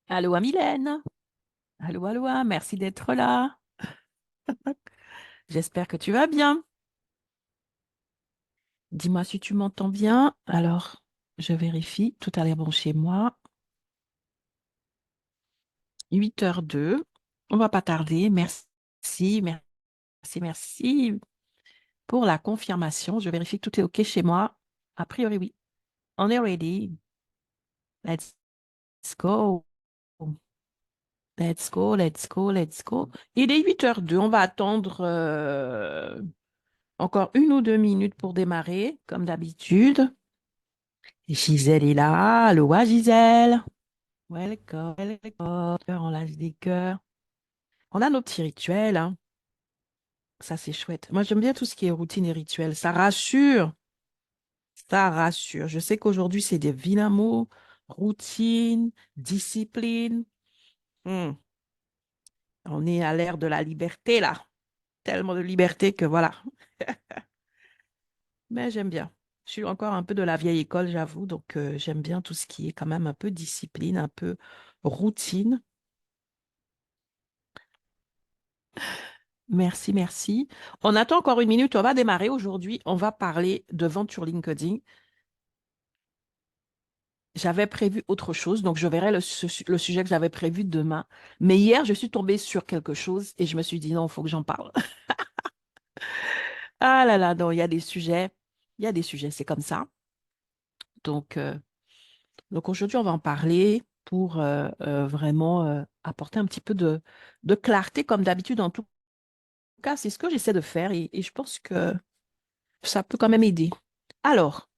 Allô, Mylène. Allô, allô, merci d'être là. J'espère que tu vas bien. Dis-moi si tu m'entends bien. Alors, je vérifie. Tout a l'air bon chez moi. 8h02. On va pas tarder. Merci, merci pour la confirmation. Je vérifie que tout est OK chez moi. A priori, oui. On est ready. Let's go. Let's go, let's go, let's go. Il est 8h02. On va attendre encore 1 ou 2 minutes pour démarrer, comme d'habitude. Gisèle est là. Allô, Gisèle. Welcome, welcome. On lâche des cœurs. On a nos petits rituels, hein. Ça, c'est chouette. Moi, j'aime bien tout ce qui est routine et rituel. Ça rassure. Ça rassure. Je sais qu'aujourd'hui, c'est des vilains mots. Routine, discipline. Hmm. On est à l'ère de la liberté, là. Tellement de liberté que voilà. Mais j'aime bien. Je suis encore un peu de la vieille école, j'avoue. Donc, j'aime bien tout ce qui est quand même un peu discipline, un peu routine. Merci, merci. On attend encore 1 minute. On va démarrer aujourd'hui. On va parler de vente sur LinkedIn. J'avais prévu autre chose, donc je verrai le sujet que j'avais prévu demain. Mais hier, je suis tombée sur quelque chose et je me suis dit non, il faut que j'en parle. Ah là là, non, il y a des sujets, c'est comme ça. Donc, donc aujourd'hui, on va en parler pour vraiment apporter un petit peu de clarté, comme d'habitude. En tout cas, c'est ce que j'essaie de faire et je pense que ça peut quand même aider. Alors,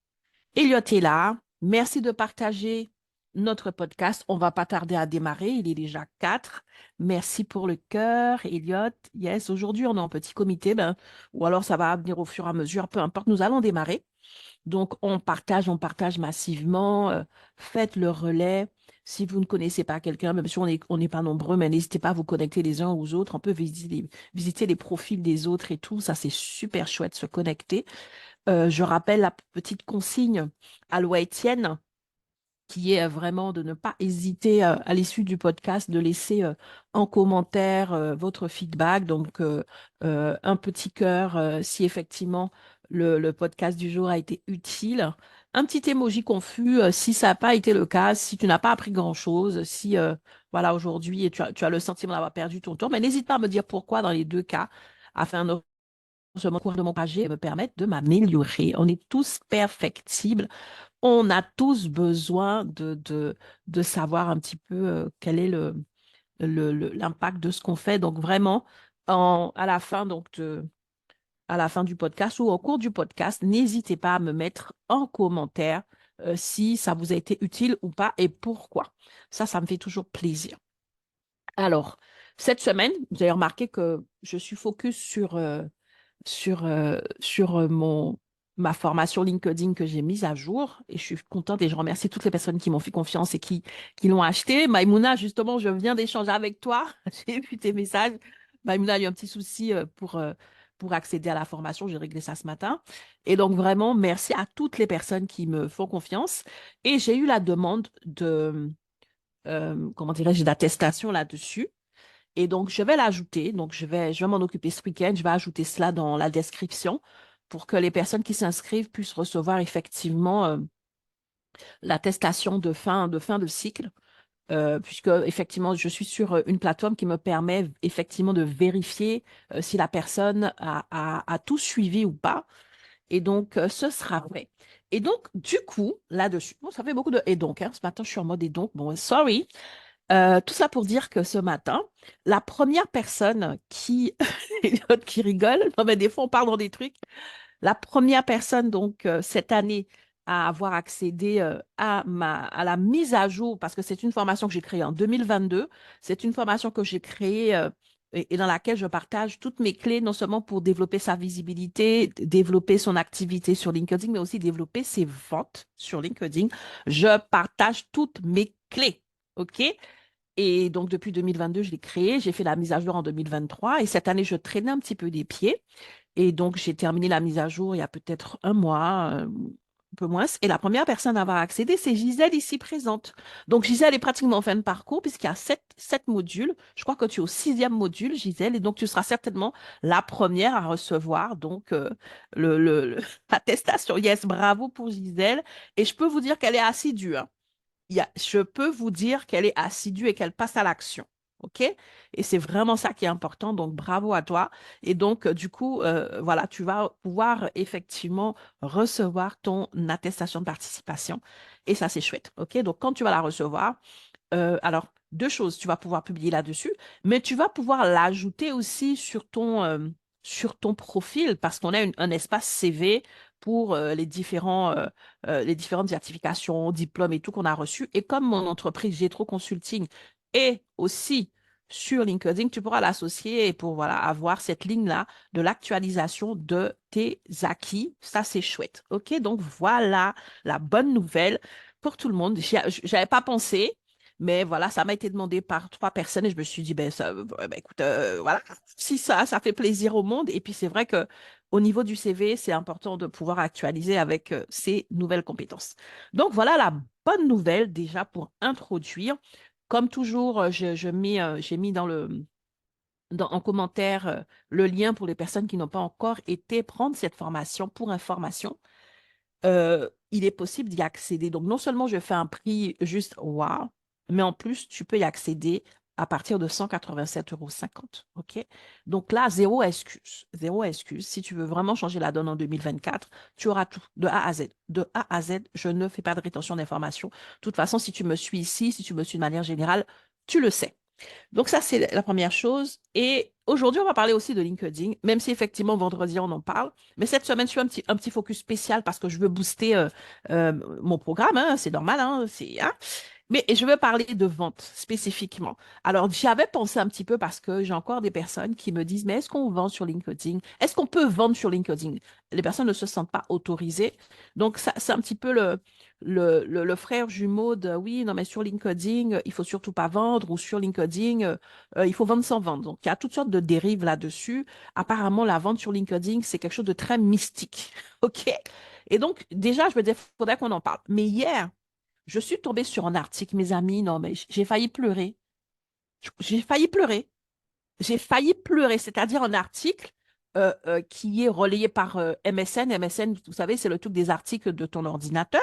Elliot est là. Merci de partager notre podcast. On va pas tarder à démarrer. Il est déjà 4. Merci pour le cœur, Elliot. Yes, aujourd'hui, on est en petit comité, ben, ou alors ça va venir au fur et à mesure, peu importe. Nous allons démarrer. Donc, on partage massivement. Faites le relais. Si vous ne connaissez pas quelqu'un, même si on n'est pas nombreux, mais n'hésitez pas à vous connecter les uns aux autres. On peut visiter les profils des autres et tout. Ça, c'est super chouette, se connecter. Je rappelle la petite consigne à Loi Étienne, qui est vraiment de ne pas hésiter à l'issue du podcast de laisser en commentaire votre feedback. Donc, un petit cœur si effectivement le podcast du jour a été utile. Un petit emoji confus si ça n'a pas été le cas, si tu n'as pas appris grand-chose, si voilà, aujourd'hui tu as le sentiment d'avoir perdu ton temps, mais n'hésite pas à me dire pourquoi dans les deux cas, afin de de m'encourager et me permettre de m'améliorer. On est tous perfectibles. On a tous besoin de savoir un petit peu quel est l'impact de ce qu'on fait. Donc, vraiment, à la fin, à la fin du podcast ou au cours du podcast, n'hésitez pas à me mettre en commentaire si ça vous a été utile ou pas et pourquoi. Ça me fait toujours plaisir. Alors, cette semaine, vous avez remarqué que je suis focus sur ma formation LinkedIn que j'ai mise à jour et je suis contente et je remercie toutes les personnes qui m'ont fait confiance et qui l'ont acheté. Maïmouna, justement, je viens d'échanger avec toi. J'ai vu tes messages. Maïmouna a eu un petit souci pour accéder à la formation. J'ai réglé ça ce matin. Et donc, vraiment, merci à toutes les personnes qui me font confiance. Et j'ai eu la demande comment dirais-je, d'attestation là-dessus. Et donc, je vais l'ajouter. Donc, je vais m'en occuper ce week-end. Je vais ajouter cela dans la description pour que les personnes qui s'inscrivent puissent recevoir effectivement l'attestation de fin de cycle. Puisque effectivement, je suis sur une plateforme qui me permet effectivement de vérifier si la personne a tout suivi ou pas. Et donc, ce sera fait. Et donc, du coup, là-dessus, bon, ça fait beaucoup de et donc, hein, ce matin, je suis en mode et donc, bon, sorry. Tout ça pour dire que ce matin, la première personne qui, l'autre qui rigole, non mais des fois on parle dans des trucs, la première personne donc cette année à avoir accédé à la mise à jour, parce que c'est une formation que j'ai créée en 2022, c'est une formation que j'ai créée et dans laquelle je partage toutes mes clés, non seulement pour développer sa visibilité, développer son activité sur LinkedIn, mais aussi développer ses ventes sur LinkedIn. Je partage toutes mes clés. OK? Et donc, depuis 2022, je l'ai créé. J'ai fait la mise à jour en 2023. Et cette année, je traînais un petit peu des pieds. Et donc, j'ai terminé la mise à jour il y a peut-être un mois, un peu moins. Et la première personne à avoir accédé, c'est Gisèle ici présente. Donc, Gisèle est pratiquement en fin de parcours puisqu'il y a sept modules. Je crois que tu es au sixième module, Gisèle, et donc tu seras certainement la première à recevoir donc l'attestation. Yes, bravo pour Gisèle. Et je peux vous dire qu'elle est assidue, hein. Je peux vous dire qu'elle est assidue et qu'elle passe à l'action. OK? Et c'est vraiment ça qui est important. Donc, bravo à toi. Et donc, du coup, voilà, tu vas pouvoir effectivement recevoir ton attestation de participation. Et ça, c'est chouette. OK? Donc, quand tu vas la recevoir, alors, deux choses, tu vas pouvoir publier là-dessus, mais tu vas pouvoir l'ajouter aussi sur ton profil parce qu'on a un espace CV pour les différentes certifications, diplômes et tout qu'on a reçus. Et comme mon entreprise Jetro Consulting est aussi sur LinkedIn, tu pourras l'associer pour voilà, avoir cette ligne-là de l'actualisation de tes acquis. Ça, c'est chouette. OK? Donc, voilà la bonne nouvelle pour tout le monde. J'avais pas pensé. Mais voilà, ça m'a été demandé par trois personnes et je me suis dit, ben, écoute, voilà, si ça fait plaisir au monde. Et puis, c'est vrai que au niveau du CV, c'est important de pouvoir actualiser avec ces nouvelles compétences. Donc, voilà la bonne nouvelle déjà pour introduire. Comme toujours, j'ai mis en commentaire le lien pour les personnes qui n'ont pas encore été prendre cette formation pour information. Il est possible d'y accéder. Donc, non seulement je fais un prix juste wow, mais en plus, tu peux y accéder à partir de 187,50 €. OK? Donc là, zéro excuse. Zéro excuse. Si tu veux vraiment changer la donne en 2024, tu auras tout de A à Z. De A à Z, je ne fais pas de rétention d'informations. De toute façon, si tu me suis ici, si tu me suis de manière générale, tu le sais. Donc ça, c'est la première chose. Et aujourd'hui, on va parler aussi de LinkedIn, même si effectivement, vendredi, on en parle. Mais cette semaine, je fais un petit focus spécial parce que je veux booster mon programme, hein, c'est normal, hein, hein. Mais je veux parler de vente spécifiquement. Alors, j'avais pensé un petit peu parce que j'ai encore des personnes qui me disent, mais est-ce qu'on vend sur LinkedIn? Est-ce qu'on peut vendre sur LinkedIn? Les personnes ne se sentent pas autorisées. Donc, ça, c'est un petit peu le frère jumeau de, oui, non, mais sur LinkedIn, il faut surtout pas vendre ou sur LinkedIn, il faut vendre sans vendre. Donc, il y a toutes sortes de dérives là-dessus. Apparemment, la vente sur LinkedIn, c'est quelque chose de très mystique. OK? Et donc, déjà, je me disais, il faudrait qu'on en parle. Mais hier, je suis tombée sur un article, mes amis, non, mais j'ai failli pleurer. J'ai failli pleurer. J'ai failli pleurer, c'est-à-dire un article qui est relayé par MSN. MSN, vous savez, c'est le truc des articles de ton ordinateur.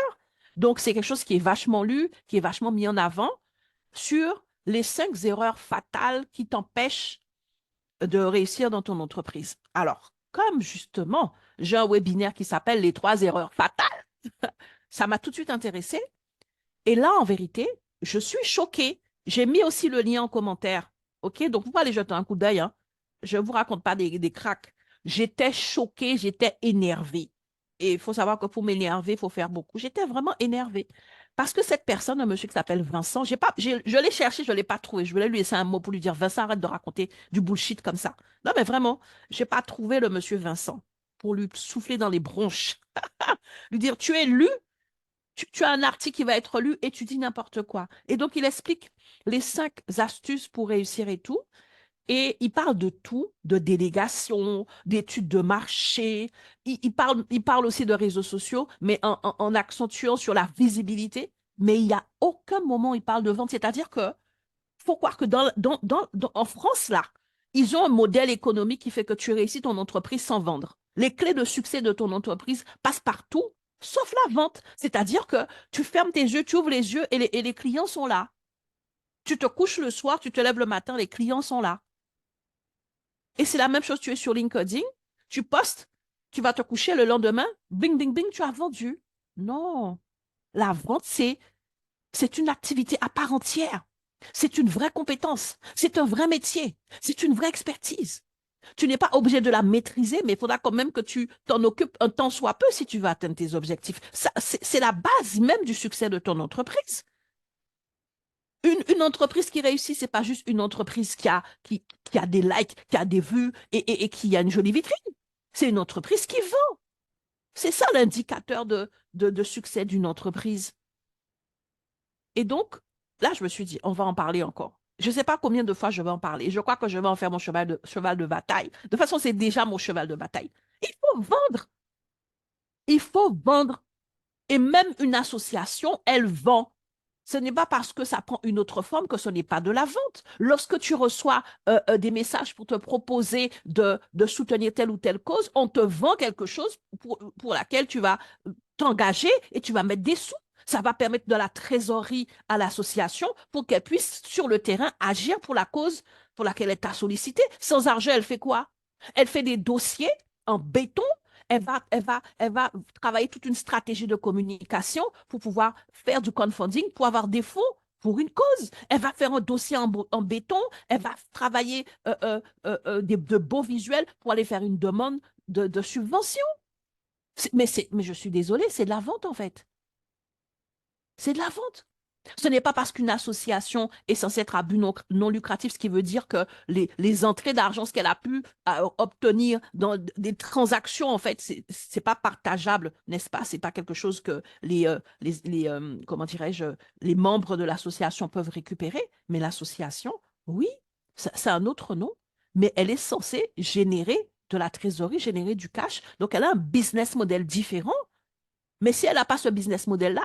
Donc, c'est quelque chose qui est vachement lu, qui est vachement mis en avant sur les 5 erreurs fatales qui t'empêchent de réussir dans ton entreprise. Alors, comme justement, j'ai un webinaire qui s'appelle Les 3 erreurs fatales, ça m'a tout de suite intéressée. Et là, en vérité, je suis choquée. J'ai mis aussi le lien en commentaire. OK? Donc, vous pouvez aller jeter un coup d'œil, hein. Je ne vous raconte pas des cracks. J'étais choquée, j'étais énervée. Et il faut savoir que pour m'énerver, il faut faire beaucoup. J'étais vraiment énervée. Parce que cette personne, un monsieur qui s'appelle Vincent, je l'ai cherché, je ne l'ai pas trouvé. Je voulais lui laisser un mot pour lui dire, Vincent, arrête de raconter du bullshit comme ça. Non, mais vraiment, je n'ai pas trouvé le monsieur Vincent pour lui souffler dans les bronches. Lui dire, tu es lu, tu as un article qui va être lu et tu dis n'importe quoi. Et donc, il explique les 5 astuces pour réussir et tout. Et il parle de tout, de délégation, d'études de marché. Il parle aussi de réseaux sociaux, mais en accentuant sur la visibilité. Mais il n'y a aucun moment où il parle de vente. C'est-à-dire que faut croire que en France, là, ils ont un modèle économique qui fait que tu réussis ton entreprise sans vendre. Les clés de succès de ton entreprise passent partout, sauf la vente. C'est-à-dire que tu fermes tes yeux, tu ouvres les yeux et les clients sont là. Tu te couches le soir, tu te lèves le matin, les clients sont là. Et c'est la même chose, tu es sur LinkedIn, tu postes, tu vas te coucher le lendemain, bing, bing, bing, tu as vendu. Non, la vente, c'est une activité à part entière. C'est une vraie compétence. C'est un vrai métier. C'est une vraie expertise. Tu n'es pas obligé de la maîtriser, mais il faudra quand même que tu t'en occupes un temps soit peu si tu veux atteindre tes objectifs. C'est la base même du succès de ton entreprise. Une entreprise qui réussit, c'est pas juste une entreprise qui a des likes, qui a des vues et qui a une jolie vitrine. C'est une entreprise qui vend. C'est ça l'indicateur de succès d'une entreprise. Et donc, là, je me suis dit, on va en parler encore. Je ne sais pas combien de fois je vais en parler. Je crois que je vais en faire mon cheval de bataille. De toute façon, c'est déjà mon cheval de bataille. Il faut vendre. Il faut vendre. Et même une association, elle vend. Ce n'est pas parce que ça prend une autre forme que ce n'est pas de la vente. Lorsque tu reçois des messages pour te proposer de soutenir telle ou telle cause, on te vend quelque chose pour laquelle tu vas t'engager et tu vas mettre des sous. Ça va permettre de la trésorerie à l'association pour qu'elle puisse, sur le terrain, agir pour la cause pour laquelle elle t'a sollicité. Sans argent, elle fait quoi? Elle fait des dossiers en béton. Elle va travailler toute une stratégie de communication pour pouvoir faire du crowdfunding, pour avoir des fonds pour une cause. Elle va faire un dossier en béton. Elle va travailler de beaux visuels pour aller faire une demande de subvention. Mais je suis désolée, c'est de la vente en fait. C'est de la vente. Ce n'est pas parce qu'une association est censée être à but non lucratif, ce qui veut dire que les entrées d'argent, ce qu'elle a pu obtenir dans des transactions, en fait, c'est pas partageable, n'est-ce pas? C'est pas quelque chose que comment dirais-je, les membres de l'association peuvent récupérer, mais l'association, oui, c'est un autre nom, mais elle est censée générer de la trésorerie, générer du cash. Donc, elle a un business model différent. Mais si elle n'a pas ce business model-là,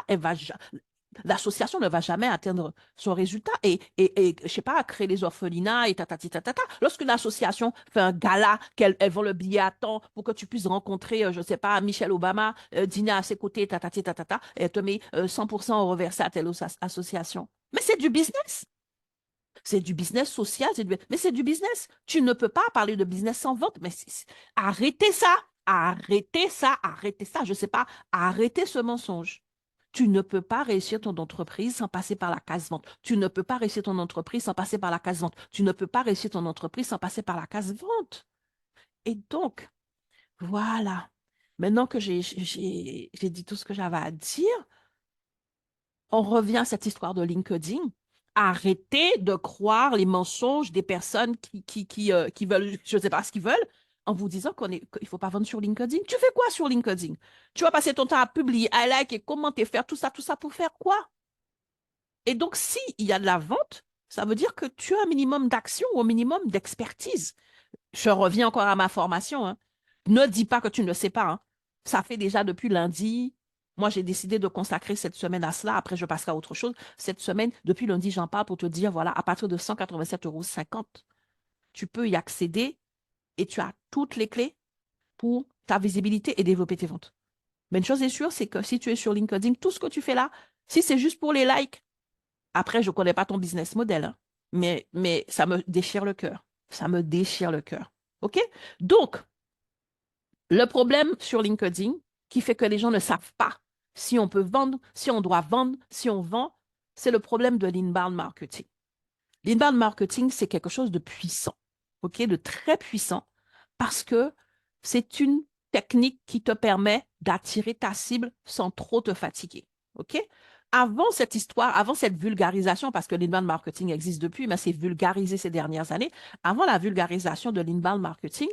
l'association ne va jamais atteindre son résultat et je sais pas, créer les orphelinats et tatati tatata. Lorsque l'association fait un gala, qu'elle vend le billet à temps pour que tu puisses rencontrer, je sais pas, Michelle Obama, dîner à ses côtés, tatati tatata, et elle te met 100% reversé à telle association. Mais c'est du business. C'est du business social, mais c'est du business. Tu ne peux pas parler de business sans vente. Mais arrêtez ça, arrêtez ça, arrêtez ça. Je ne sais pas, arrêtez ce mensonge. Tu ne peux pas réussir ton entreprise sans passer par la case vente. Tu ne peux pas réussir ton entreprise sans passer par la case vente. Tu ne peux pas réussir ton entreprise sans passer par la case vente. Et donc, voilà. Maintenant que j'ai dit tout ce que j'avais à dire, on revient à cette histoire de LinkedIn. Arrêtez de croire les mensonges des personnes qui veulent, je ne sais pas ce qu'ils veulent, en vous disant qu'il ne faut pas vendre sur LinkedIn. Tu fais quoi sur LinkedIn? Tu vas passer ton temps à publier, à liker, commenter, faire tout ça pour faire quoi? Et donc, s'il y a de la vente, ça veut dire que tu as un minimum d'action ou un minimum d'expertise. Je reviens encore à ma formation, hein. Ne dis pas que tu ne le sais pas, hein. Ça fait déjà depuis lundi. Moi, j'ai décidé de consacrer cette semaine à cela. Après, je passerai à autre chose. Cette semaine, depuis lundi, j'en parle pour te dire, voilà, à partir de 187,50 €, tu peux y accéder et tu as toutes les clés pour ta visibilité et développer tes ventes. Mais une chose est sûre, c'est que si tu es sur LinkedIn, tout ce que tu fais là, si c'est juste pour les likes, après, je ne connais pas ton business model, hein, mais ça me déchire le cœur. Ça me déchire le cœur. OK? Donc, le problème sur LinkedIn qui fait que les gens ne savent pas si on peut vendre, si on doit vendre, si on vend, c'est le problème de l'inbound marketing. L'inbound marketing, c'est quelque chose de puissant, OK, de très puissant, parce que c'est une technique qui te permet d'attirer ta cible sans trop te fatiguer, OK? Avant cette histoire, avant cette vulgarisation, parce que l'inbound marketing existe depuis, mais c'est vulgarisé ces dernières années, avant la vulgarisation de l'inbound marketing,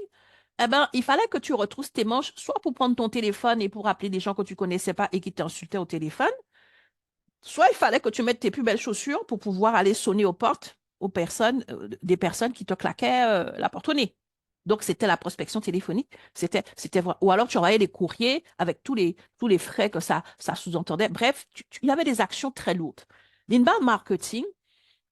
eh ben, il fallait que tu retrousses tes manches, soit pour prendre ton téléphone et pour appeler des gens que tu connaissais pas et qui t'insultaient au téléphone, soit il fallait que tu mettes tes plus belles chaussures pour pouvoir aller sonner aux portes des personnes qui te claquaient la porte au nez. Donc, c'était la prospection téléphonique. Ou alors tu envoyais des courriers avec tous les frais que ça sous-entendait. Bref, il y avait des actions très lourdes. L'inbound marketing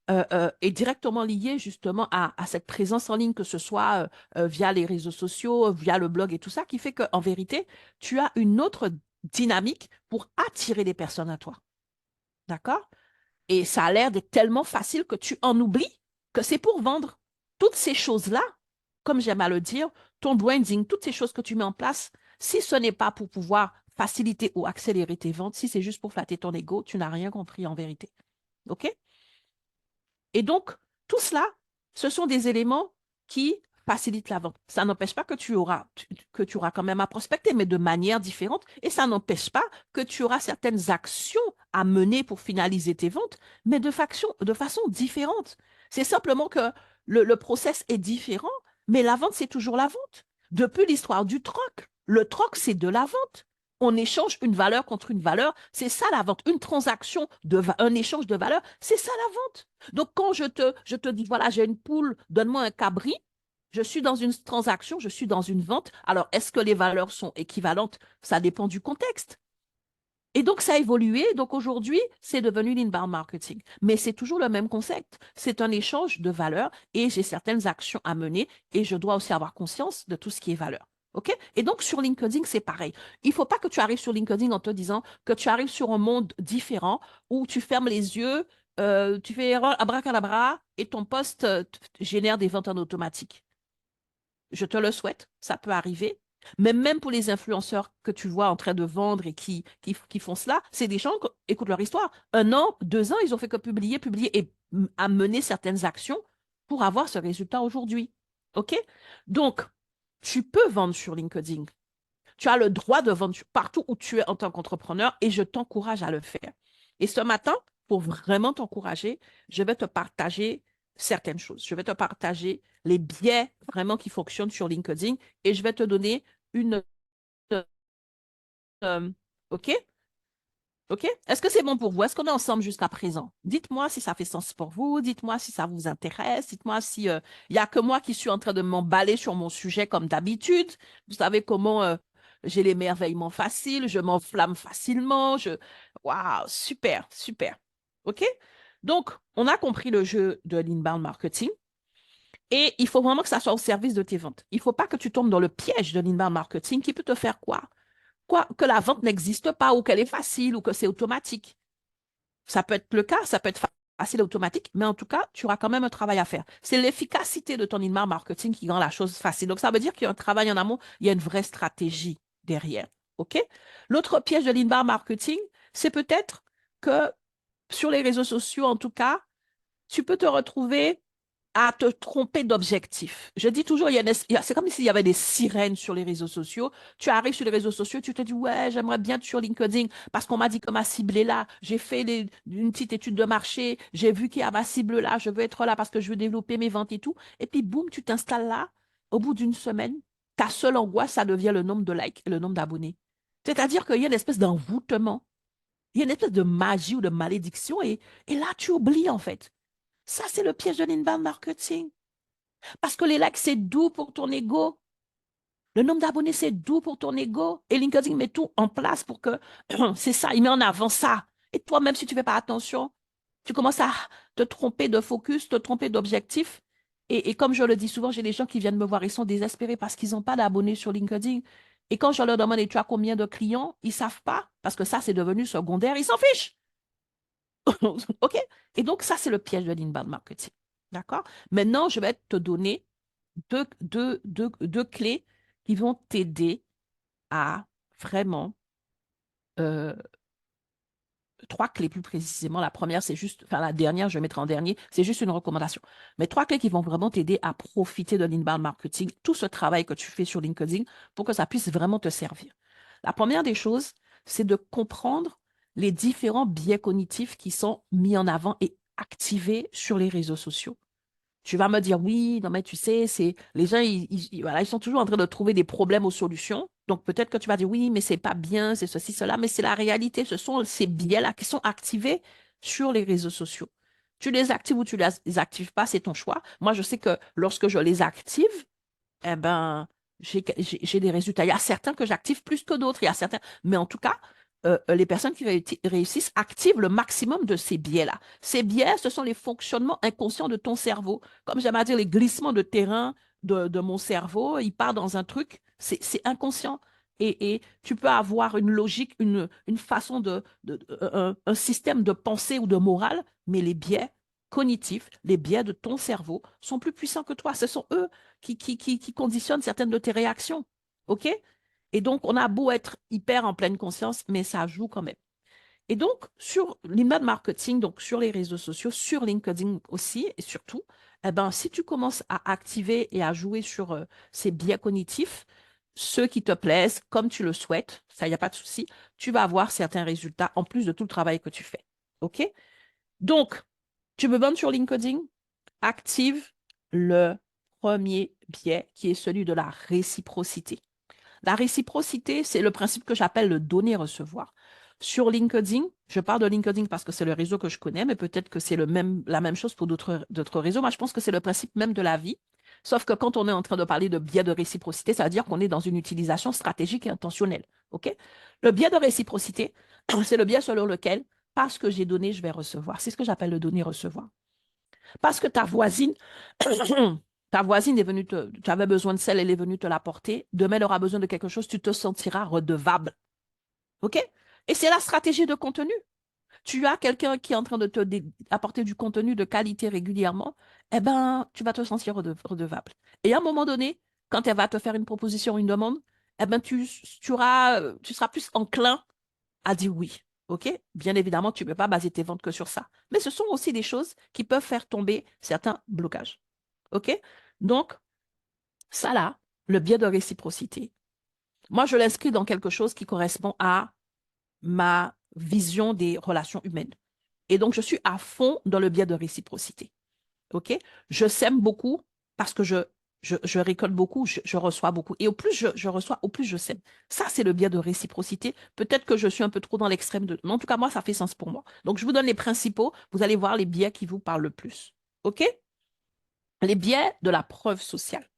est directement lié justement à cette présence en ligne, que ce soit via les réseaux sociaux, via le blog et tout ça, qui fait qu'en vérité, tu as une autre dynamique pour attirer des personnes à toi. D'accord? Et ça a l'air d'être tellement facile que tu en oublies que c'est pour vendre. Toutes ces choses-là, comme j'aime à le dire, ton branding, toutes ces choses que tu mets en place, si ce n'est pas pour pouvoir faciliter ou accélérer tes ventes, si c'est juste pour flatter ton ego, tu n'as rien compris en vérité. OK? Et donc, tout cela, ce sont des éléments qui facilitent la vente. Ça n'empêche pas que tu auras quand même à prospecter, mais de manière différente. Et ça n'empêche pas que tu auras certaines actions à mener pour finaliser tes ventes, mais de façon différente. C'est simplement que le process est différent, mais la vente, c'est toujours la vente. Depuis l'histoire du troc, le troc, c'est de la vente. On échange une valeur contre une valeur. C'est ça la vente. Une transaction, un échange de valeur, c'est ça la vente. Donc, quand je te dis, voilà, j'ai une poule, donne-moi un cabri, je suis dans une transaction, je suis dans une vente. Alors, est-ce que les valeurs sont équivalentes? Ça dépend du contexte. Et donc, ça a évolué. Donc, aujourd'hui, c'est devenu l'inbound marketing. Mais c'est toujours le même concept. C'est un échange de valeurs et j'ai certaines actions à mener et je dois aussi avoir conscience de tout ce qui est valeur. OK? Et donc, sur LinkedIn, c'est pareil. Il ne faut pas que tu arrives sur LinkedIn en te disant que tu arrives sur un monde différent où tu fermes les yeux, tu fais abracadabra et ton poste génère des ventes en automatique. Je te le souhaite, ça peut arriver. Mais même pour les influenceurs que tu vois en train de vendre et qui font cela, c'est des gens, écoute leur histoire. 1 an, 2 ans, ils ont fait que publier, publier et amener certaines actions pour avoir ce résultat aujourd'hui. OK? Donc, tu peux vendre sur LinkedIn. Tu as le droit de vendre partout où tu es en tant qu'entrepreneur et je t'encourage à le faire. Et ce matin, pour vraiment t'encourager, je vais te partager certaines choses. Je vais te partager les biais vraiment qui fonctionnent sur LinkedIn et je vais te donner une... euh, OK? OK? Est-ce que c'est bon pour vous? Est-ce qu'on est ensemble jusqu'à présent? Dites-moi si ça fait sens pour vous. Dites-moi si ça vous intéresse. Dites-moi si il n'y a que moi qui suis en train de m'emballer sur mon sujet comme d'habitude. Vous savez comment j'ai l'émerveillement facile, je m'enflamme facilement. Waouh, super, super. OK? Donc, on a compris le jeu de l'inbound marketing et il faut vraiment que ça soit au service de tes ventes. Il ne faut pas que tu tombes dans le piège de l'inbound marketing qui peut te faire quoi? Quoi, que la vente n'existe pas ou qu'elle est facile ou que c'est automatique. Ça peut être le cas, ça peut être facile et automatique, mais en tout cas, tu auras quand même un travail à faire. C'est l'efficacité de ton inbound marketing qui rend la chose facile. Donc, ça veut dire qu'il y a un travail en amont, il y a une vraie stratégie derrière. OK? L'autre piège de l'inbound marketing, c'est peut-être que sur les réseaux sociaux, en tout cas, tu peux te retrouver à te tromper d'objectif. Je dis toujours, c'est comme s'il y avait des sirènes sur les réseaux sociaux. Tu arrives sur les réseaux sociaux, tu te dis, ouais, j'aimerais bien être sur LinkedIn parce qu'on m'a dit que ma cible est là. J'ai fait une petite étude de marché, j'ai vu qu'il y a ma cible là, je veux être là parce que je veux développer mes ventes et tout. Et puis, boum, tu t'installes là. Au bout d'une semaine, ta seule angoisse, ça devient le nombre de likes et le nombre d'abonnés. C'est-à-dire qu'il y a une espèce d'envoûtement, il y a une espèce de magie ou de malédiction et là, tu oublies en fait. Ça, c'est le piège de l'inbound marketing. Parce que les likes, c'est doux pour ton ego. Le nombre d'abonnés, c'est doux pour ton ego. Et LinkedIn met tout en place pour que c'est ça, il met en avant ça. Et toi, même si tu ne fais pas attention, tu commences à te tromper de focus, te tromper d'objectif. Et comme je le dis souvent, j'ai des gens qui viennent me voir, ils sont désespérés parce qu'ils n'ont pas d'abonnés sur LinkedIn. Et quand je leur demande, et tu as combien de clients, ils ne savent pas, parce que ça, c'est devenu secondaire, ils s'en fichent. OK? Et donc, ça, c'est le piège de l'inbound marketing. D'accord? Maintenant, je vais te donner deux clés qui vont t'aider à vraiment, euh, 3 clés plus précisément. La première, c'est juste, enfin la dernière, je vais mettre en dernier, c'est juste une recommandation. Mais 3 clés qui vont vraiment t'aider à profiter de l'inbound marketing, tout ce travail que tu fais sur LinkedIn pour que ça puisse vraiment te servir. La première des choses, c'est de comprendre les différents biais cognitifs qui sont mis en avant et activés sur les réseaux sociaux. Tu vas me dire, oui, non, mais tu sais, c'est les gens, voilà, ils sont toujours en train de trouver des problèmes aux solutions. Donc, peut-être que tu vas dire, oui, mais c'est pas bien, c'est ceci, cela, mais c'est la réalité. Ce sont ces biais-là qui sont activés sur les réseaux sociaux. Tu les actives ou tu les actives pas, c'est ton choix. Moi, je sais que lorsque je les active, eh ben, j'ai des résultats. Il y a certains que j'active plus que d'autres. Il y a certains, mais en tout cas, les personnes qui réussissent activent le maximum de ces biais-là. Ces biais, ce sont les fonctionnements inconscients de ton cerveau. Comme j'aime à dire, les glissements de terrain de mon cerveau, il part dans un truc, c'est inconscient. Et tu peux avoir une logique, une façon un système de pensée ou de morale, mais les biais cognitifs, les biais de ton cerveau sont plus puissants que toi. Ce sont eux qui conditionnent certaines de tes réactions. OK? Et donc, on a beau être hyper en pleine conscience, mais ça joue quand même. Et donc, sur l'inbound marketing, donc sur les réseaux sociaux, sur LinkedIn aussi, et surtout, eh ben, si tu commences à activer et à jouer sur ces biais cognitifs, ceux qui te plaisent, comme tu le souhaites, ça, il n'y a pas de souci, tu vas avoir certains résultats en plus de tout le travail que tu fais. OK? Donc, tu me vends sur LinkedIn, active le premier biais qui est celui de la réciprocité. La réciprocité, c'est le principe que j'appelle le donner-recevoir. Sur LinkedIn, je parle de LinkedIn parce que c'est le réseau que je connais, mais peut-être que c'est la même chose pour d'autres réseaux. Moi, je pense que c'est le principe même de la vie. Sauf que quand on est en train de parler de biais de réciprocité, ça veut dire qu'on est dans une utilisation stratégique et intentionnelle. OK? Le biais de réciprocité, C'est le biais selon lequel, parce que j'ai donné, je vais recevoir. C'est ce que j'appelle le donner-recevoir. Parce que ta voisine, ta voisine est venue tu avais besoin de sel, elle est venue te l'apporter. Demain, elle aura besoin de quelque chose, tu te sentiras redevable. OK? Et c'est la stratégie de contenu. Tu as quelqu'un qui est en train de apporter du contenu de qualité régulièrement, eh ben, tu vas te sentir redevable. Et à un moment donné, quand elle va te faire une proposition, une demande, eh ben, tu seras plus enclin à dire oui. OK? Bien évidemment, tu ne peux pas baser tes ventes que sur ça. Mais ce sont aussi des choses qui peuvent faire tomber certains blocages. OK? Donc, ça là, le biais de réciprocité. Moi, je l'inscris dans quelque chose qui correspond à ma vision des relations humaines. Et donc, je suis à fond dans le biais de réciprocité. OK? Je sème beaucoup parce que je récolte beaucoup, je reçois beaucoup. Et au plus je reçois, au plus je sème. Ça, c'est le biais de réciprocité. Peut-être que je suis un peu trop dans l'extrême de. Mais en tout cas, moi, ça fait sens pour moi. Donc, je vous donne les principaux. Vous allez voir les biais qui vous parlent le plus. OK? Les biais de la preuve sociale.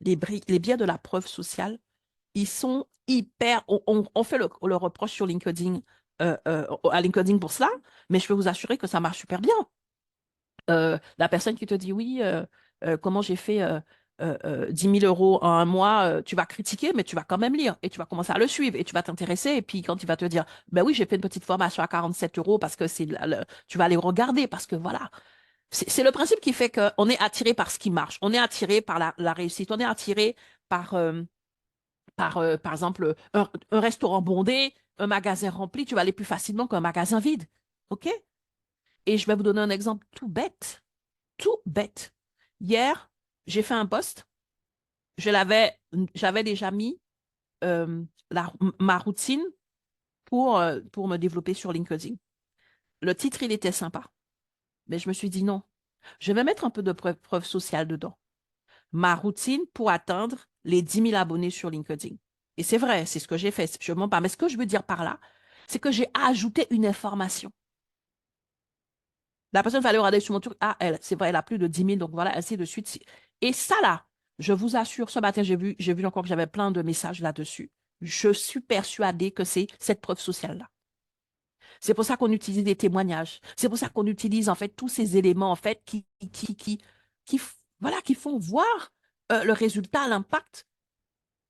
Les biais de la preuve sociale, ils sont hyper. On fait le reproche sur LinkedIn, à LinkedIn pour cela, mais je peux vous assurer que ça marche super bien. La personne qui te dit oui, comment j'ai fait 10 000 euros en un mois, tu vas critiquer, mais tu vas quand même lire et tu vas commencer à le suivre et tu vas t'intéresser. Et puis quand il va te dire, ben oui, j'ai fait une petite formation à 47 euros parce que tu vas aller regarder parce que voilà. C'est le principe qui fait qu'on est attiré par ce qui marche. On est attiré par la réussite. On est attiré par, par exemple, un restaurant bondé, un magasin rempli. Tu vas aller plus facilement qu'un magasin vide. OK? Et je vais vous donner un exemple tout bête. Tout bête. Hier, j'ai fait un post. J'avais déjà mis ma routine pour me développer sur LinkedIn. Le titre, il était sympa. Mais je me suis dit non. Je vais mettre un peu de preuve sociale dedans. Ma routine pour atteindre les 10 000 abonnés sur LinkedIn. Et c'est vrai, c'est ce que j'ai fait. Je ne mens pas. Mais ce que je veux dire par là, c'est que j'ai ajouté une information. La personne va aller regarder sur mon truc. Ah, elle, c'est vrai, elle a plus de 10 000, donc voilà, ainsi de suite. Et ça, là, je vous assure, ce matin, j'ai vu encore que j'avais plein de messages là-dessus. Je suis persuadée que c'est cette preuve sociale-là. C'est pour ça qu'on utilise des témoignages. C'est pour ça qu'on utilise, en fait, tous ces éléments, en fait, qui, voilà, qui font voir le résultat, l'impact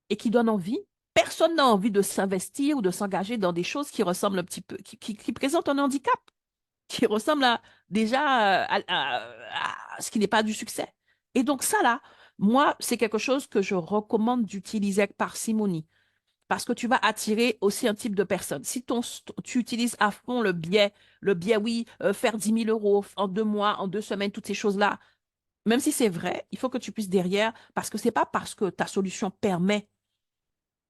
et qui donnent envie. Personne n'a envie de s'investir ou de s'engager dans des choses qui ressemblent un petit peu, qui présentent un handicap, qui ressemble déjà à ce qui n'est pas du succès. Et donc ça là, moi, c'est quelque chose que je recommande d'utiliser avec parcimonie parce que tu vas attirer aussi un type de personne. Si tu utilises à fond le biais oui, faire 10 000 euros en 2 mois, en 2 semaines, toutes ces choses-là, même si c'est vrai, il faut que tu puisses derrière, parce que c'est pas parce que ta solution permet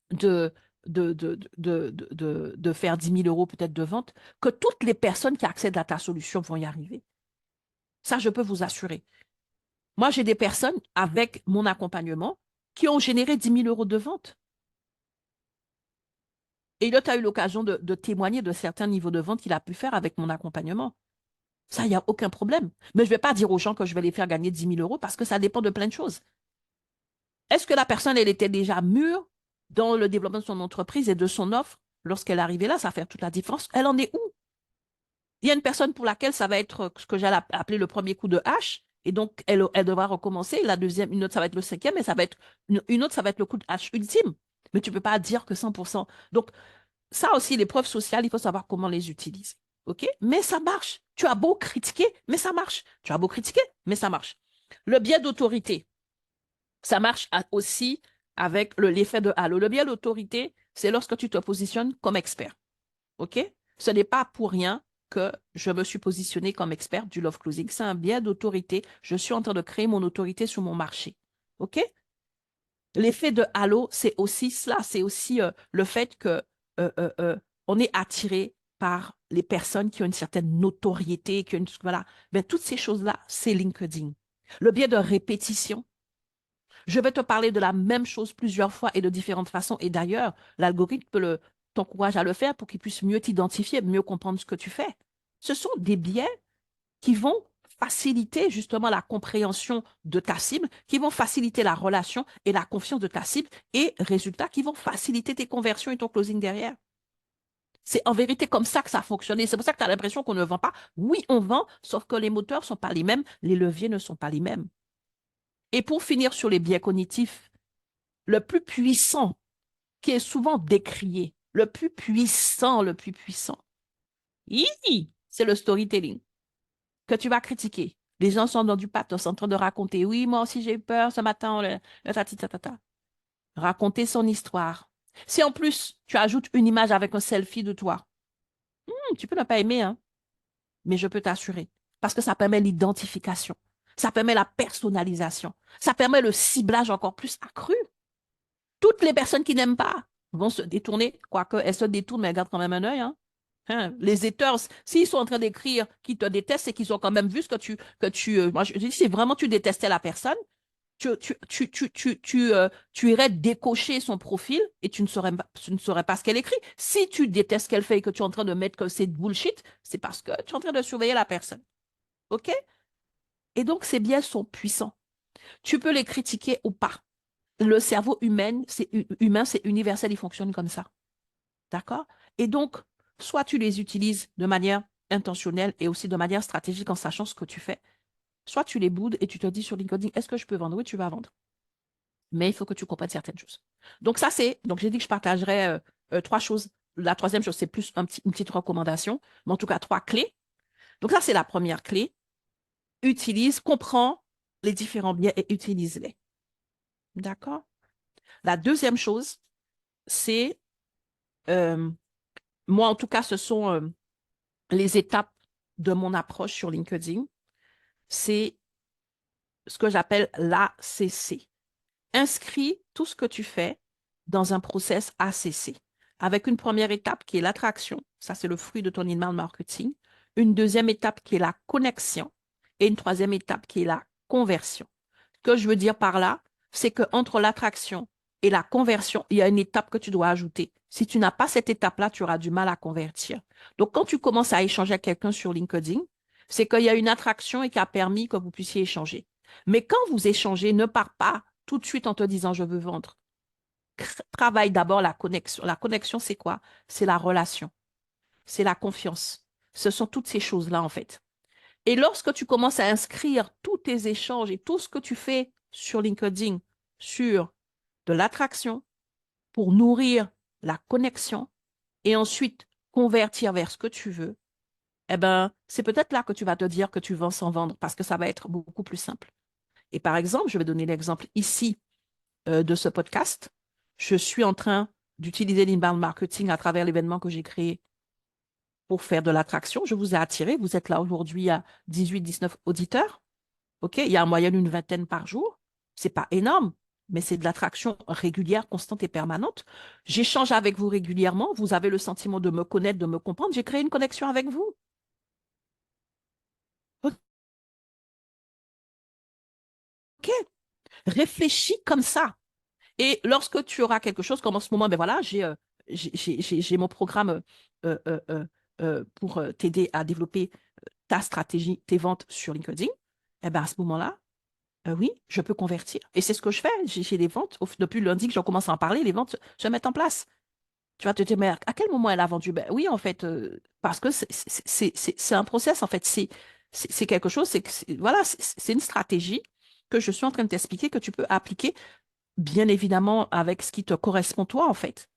de, de faire 10 000 euros peut-être de vente, que toutes les personnes qui accèdent à ta solution vont y arriver. Ça, je peux vous assurer. Moi, j'ai des personnes avec mon accompagnement qui ont généré 10 000 euros de vente. Et là, tu as eu l'occasion de témoigner de certains niveaux de vente qu'il a pu faire avec mon accompagnement. Ça, il n'y a aucun problème. Mais je ne vais pas dire aux gens que je vais les faire gagner 10 000 euros parce que ça dépend de plein de choses. Est-ce que la personne, elle était déjà mûre dans le développement de son entreprise et de son offre lorsqu'elle est arrivée là? Ça fait toute la différence. Elle en est où? Il y a une personne pour laquelle ça va être ce que j'allais appeler le premier coup de hache. Et donc, elle devra recommencer. La deuxième, une autre, ça va être le cinquième. Et ça va être une autre, ça va être le coup de hache ultime. Mais tu ne peux pas dire que 100%. Donc, ça aussi, les preuves sociales, il faut savoir comment les utiliser. OK? Mais ça marche. Tu as beau critiquer, mais ça marche. Tu as beau critiquer, mais ça marche. Le biais d'autorité, ça marche aussi avec l'effet de halo. Le biais d'autorité, c'est lorsque tu te positionnes comme expert. OK? Ce n'est pas pour rien que je me suis positionnée comme expert du love closing. C'est un biais d'autorité. Je suis en train de créer mon autorité sur mon marché. OK? L'effet de halo, c'est aussi cela. C'est aussi le fait que euh, euh, euh, on est attiré par les personnes qui ont une certaine notoriété, voilà. Mais toutes ces choses-là, c'est LinkedIn. Le biais de répétition. Je vais te parler de la même chose plusieurs fois et de différentes façons. Et d'ailleurs, l'algorithme t'encourage à le faire pour qu'il puisse mieux t'identifier, mieux comprendre ce que tu fais. Ce sont des biais qui vont faciliter justement la compréhension de ta cible, qui vont faciliter la relation et la confiance de ta cible et résultat, qui vont faciliter tes conversions et ton closing derrière. C'est en vérité comme ça que ça a fonctionné. C'est pour ça que tu as l'impression qu'on ne vend pas. Oui, on vend, sauf que les moteurs ne sont pas les mêmes, les leviers ne sont pas les mêmes. Et pour finir sur les biais cognitifs, le plus puissant, qui est souvent décrié, le plus puissant, c'est le storytelling que tu vas critiquer. Les gens sont dans du pathos en train de raconter, oui, moi aussi j'ai eu peur ce matin, tati, tatata. Raconter son histoire. Si en plus tu ajoutes une image avec un selfie de toi, tu peux ne pas aimer, hein, mais je peux t'assurer, parce que ça permet l'identification, ça permet la personnalisation, ça permet le ciblage encore plus accru. Toutes les personnes qui n'aiment pas vont se détourner, quoique elles se détournent, mais elles gardent quand même un œil, hein. Hein, les haters, s'ils sont en train d'écrire qu'ils te détestent, c'est qu'ils ont quand même vu ce moi, je dis, si vraiment tu détestais la personne, tu irais décocher son profil et tu ne saurais pas ce qu'elle écrit. Si tu détestes ce qu'elle fait et que tu es en train de mettre que c'est bullshit, c'est parce que tu es en train de surveiller la personne. OK? Et donc, ces biais sont puissants. Tu peux les critiquer ou pas. Le cerveau humain, c'est universel, il fonctionne comme ça. D'accord? Et donc, soit tu les utilises de manière intentionnelle et aussi de manière stratégique en sachant ce que tu fais, soit tu les boudes et tu te dis sur LinkedIn, est-ce que je peux vendre? Oui, tu vas vendre. Mais il faut que tu comprennes certaines choses. Donc, donc j'ai dit que je partagerais trois choses. La troisième chose, c'est plus une petite recommandation, mais en tout cas, trois clés. Donc, ça, c'est la première clé. Comprends les différents biais et utilise-les. D'accord? La deuxième chose, c'est, euh, moi, en tout cas, ce sont les étapes de mon approche sur LinkedIn. C'est ce que j'appelle l'ACC. Inscris tout ce que tu fais dans un process ACC, avec une première étape qui est l'attraction, ça c'est le fruit de ton inbound marketing, une deuxième étape qui est la connexion et une troisième étape qui est la conversion. Ce que je veux dire par là, c'est qu'entre l'attraction et la conversion, il y a une étape que tu dois ajouter. Si tu n'as pas cette étape-là, tu auras du mal à convertir. Donc, quand tu commences à échanger avec quelqu'un sur LinkedIn, c'est qu'il y a une attraction et qui a permis que vous puissiez échanger. Mais quand vous échangez, ne pars pas tout de suite en te disant je veux vendre. Travaille d'abord la connexion. La connexion, c'est quoi? C'est la relation, c'est la confiance. Ce sont toutes ces choses-là, en fait. Et lorsque tu commences à inscrire tous tes échanges et tout ce que tu fais sur LinkedIn sur de l'attraction pour nourrir la connexion et ensuite convertir vers ce que tu veux, eh ben, c'est peut-être là que tu vas te dire que tu vends sans vendre parce que ça va être beaucoup plus simple. Et par exemple, je vais donner l'exemple ici de ce podcast. Je suis en train d'utiliser l'inbound marketing à travers l'événement que j'ai créé pour faire de l'attraction. Je vous ai attiré. Vous êtes là aujourd'hui à 18-19 auditeurs. OK? Il y a en moyenne une vingtaine par jour. C'est pas énorme, mais c'est de l'attraction régulière, constante et permanente. J'échange avec vous régulièrement. Vous avez le sentiment de me connaître, de me comprendre. J'ai créé une connexion avec vous. OK? Réfléchis comme ça. Et lorsque tu auras quelque chose, comme en ce moment, ben voilà, j'ai mon programme pour t'aider à développer ta stratégie, tes ventes sur LinkedIn. Eh ben à ce moment-là, oui, je peux convertir. Et c'est ce que je fais. J'ai des ventes. Depuis lundi que j'en commence à en parler, les ventes se mettent en place. Tu vas te dire, mais à quel moment elle a vendu? Ben oui, en fait, parce que c'est un process, en fait. C'est quelque chose, voilà, c'est une stratégie que je suis en train de t'expliquer que tu peux appliquer bien évidemment avec ce qui te correspond toi, en fait.